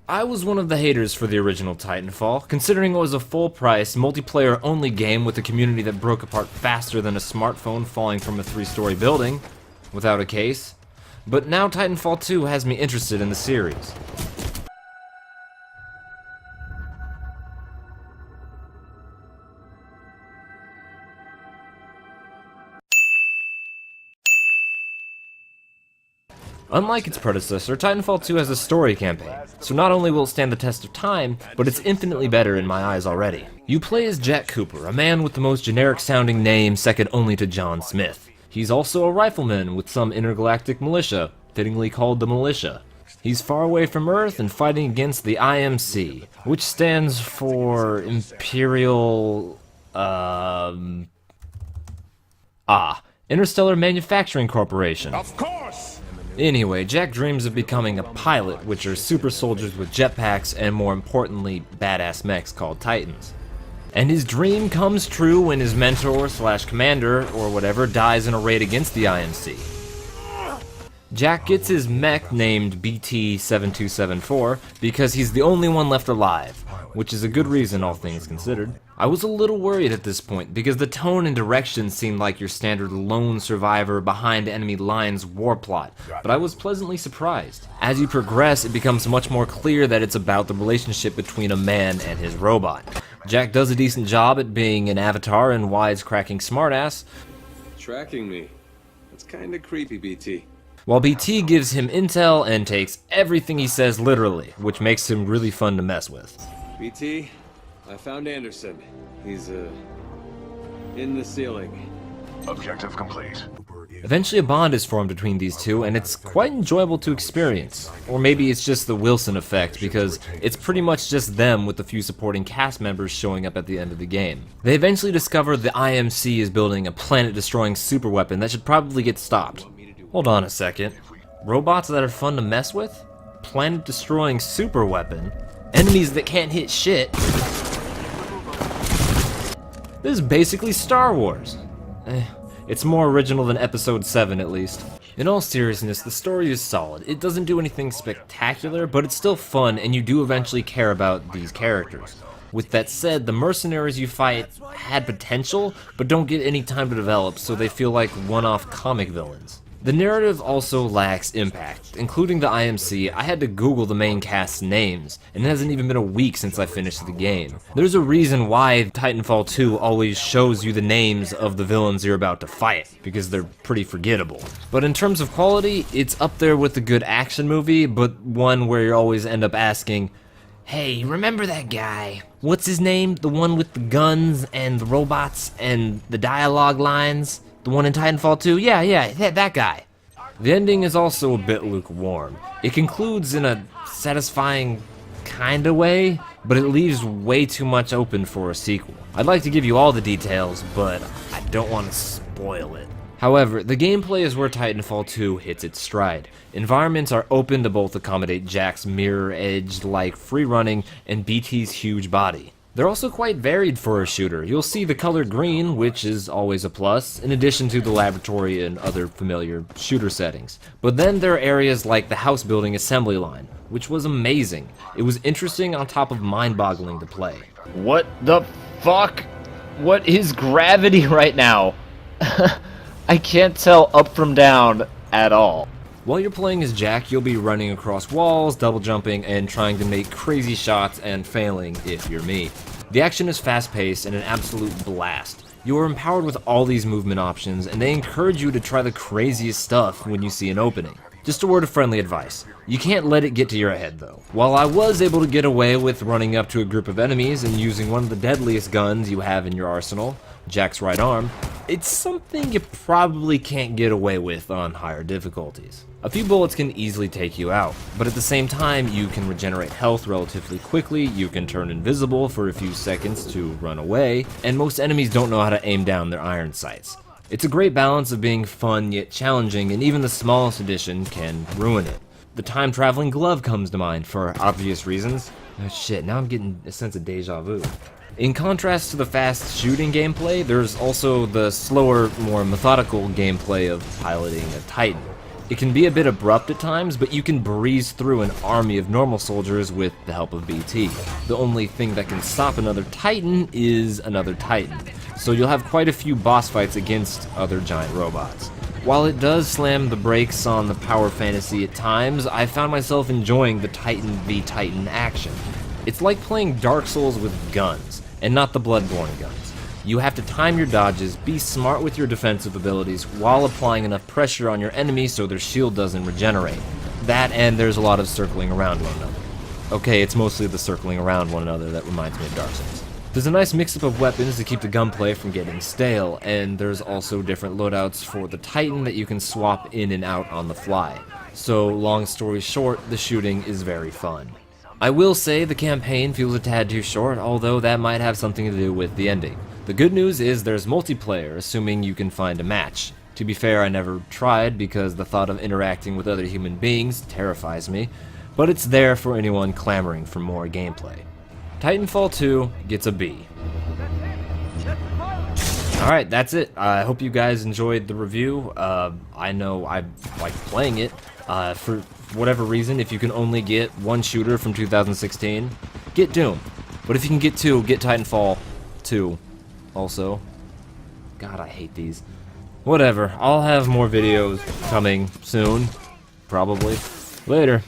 I was one of the haters for the original Titanfall, considering it was a full-price, multiplayer-only game with a community that broke apart faster than a smartphone falling from a 3-story building, without a case. But now Titanfall 2 has me interested in the series. Unlike its predecessor, Titanfall 2 has a story campaign, so not only will it stand the test of time, but it's infinitely better in my eyes already. You play as Jack Cooper, a man with the most generic-sounding name second only to John Smith. He's also a rifleman with some intergalactic militia, fittingly called the Militia. He's far away from Earth and fighting against the IMC, which stands for Imperial... Interstellar Manufacturing Corporation. Of course! Anyway, Jack dreams of becoming a pilot, which are super soldiers with jetpacks and, more importantly, badass mechs called Titans. And his dream comes true when his mentor slash commander, or whatever, dies in a raid against the IMC. Jack gets his mech named BT-7274 because he's the only one left alive, which is a good reason, all things considered. I was a little worried at this point because the tone and direction seemed like your standard lone survivor behind enemy lines war plot, but I was pleasantly surprised. As you progress, it becomes much more clear that it's about the relationship between a man and his robot. Jack does a decent job at being an avatar and wisecracking smartass. Tracking me. That's kinda creepy, BT. While BT gives him intel and takes everything he says literally, which makes him really fun to mess with. BT, I found Anderson. He's, in the ceiling. Objective complete. Eventually a bond is formed between these two, and it's quite enjoyable to experience. Or maybe it's just the Wilson effect, because it's pretty much just them with a few supporting cast members showing up at the end of the game. They eventually discover the IMC is building a planet-destroying superweapon that should probably get stopped. Hold on a second. Robots that are fun to mess with? Planet-destroying superweapon? Enemies that can't hit shit? This is basically Star Wars. It's more original than Episode 7 at least. In all seriousness, the story is solid. It doesn't do anything spectacular, but it's still fun and you do eventually care about these characters. With that said, the mercenaries you fight had potential, but don't get any time to develop, so they feel like one-off comic villains. The narrative also lacks impact. Including the IMC, I had to Google the main cast's names, and it hasn't even been a week since I finished the game. There's a reason why Titanfall 2 always shows you the names of the villains you're about to fight, because they're pretty forgettable. But in terms of quality, it's up there with a good action movie, but one where you always end up asking, hey, remember that guy? What's his name? The one with the guns and the robots and the dialogue lines? The one in Titanfall 2? Yeah, that guy. The ending is also a bit lukewarm. It concludes in a satisfying kinda way, but it leaves way too much open for a sequel. I'd like to give you all the details, but I don't want to spoil it. However, the gameplay is where Titanfall 2 hits its stride. Environments are open to both accommodate Jack's mirror-edged-like free-running and BT's huge body. They're also quite varied for a shooter. You'll see the color green, which is always a plus, in addition to the laboratory and other familiar shooter settings. But then there are areas like the house building assembly line, which was amazing. It was interesting on top of mind-boggling to play. What the fuck? What is gravity right now? I can't tell up from down at all. While you're playing as Jack, you'll be running across walls, double jumping, and trying to make crazy shots and failing if you're me. The action is fast-paced and an absolute blast. You are empowered with all these movement options, and they encourage you to try the craziest stuff when you see an opening. Just a word of friendly advice. You can't let it get to your head though. While I was able to get away with running up to a group of enemies and using one of the deadliest guns you have in your arsenal, Jack's right arm, it's something you probably can't get away with on higher difficulties. A few bullets can easily take you out, but at the same time you can regenerate health relatively quickly, you can turn invisible for a few seconds to run away, and most enemies don't know how to aim down their iron sights. It's a great balance of being fun yet challenging, and even the smallest addition can ruin it. The time-traveling glove comes to mind for obvious reasons. Oh shit, now I'm getting a sense of deja vu. In contrast to the fast shooting gameplay, there's also the slower, more methodical gameplay of piloting a Titan. It can be a bit abrupt at times, but you can breeze through an army of normal soldiers with the help of BT. The only thing that can stop another Titan is another Titan, so you'll have quite a few boss fights against other giant robots. While it does slam the brakes on the power fantasy at times, I found myself enjoying the Titan v Titan action. It's like playing Dark Souls with guns, and not the Bloodborne guns. You have to time your dodges, be smart with your defensive abilities, while applying enough pressure on your enemy so their shield doesn't regenerate. That, and there's a lot of circling around one another. Okay, it's mostly the circling around one another that reminds me of Dark Souls. There's a nice mix-up of weapons to keep the gunplay from getting stale, and there's also different loadouts for the Titan that you can swap in and out on the fly. So, long story short, the shooting is very fun. I will say the campaign feels a tad too short, although that might have something to do with the ending. The good news is there's multiplayer, assuming you can find a match. To be fair, I never tried because the thought of interacting with other human beings terrifies me, but it's there for anyone clamoring for more gameplay. Titanfall 2 gets a B. Alright, that's it. I hope you guys enjoyed the review. I know I like playing it. For whatever reason, if you can only get one shooter from 2016, get Doom. But if you can get two, get Titanfall 2 also. God, I hate these. Whatever, I'll have more videos coming soon. Probably. Later.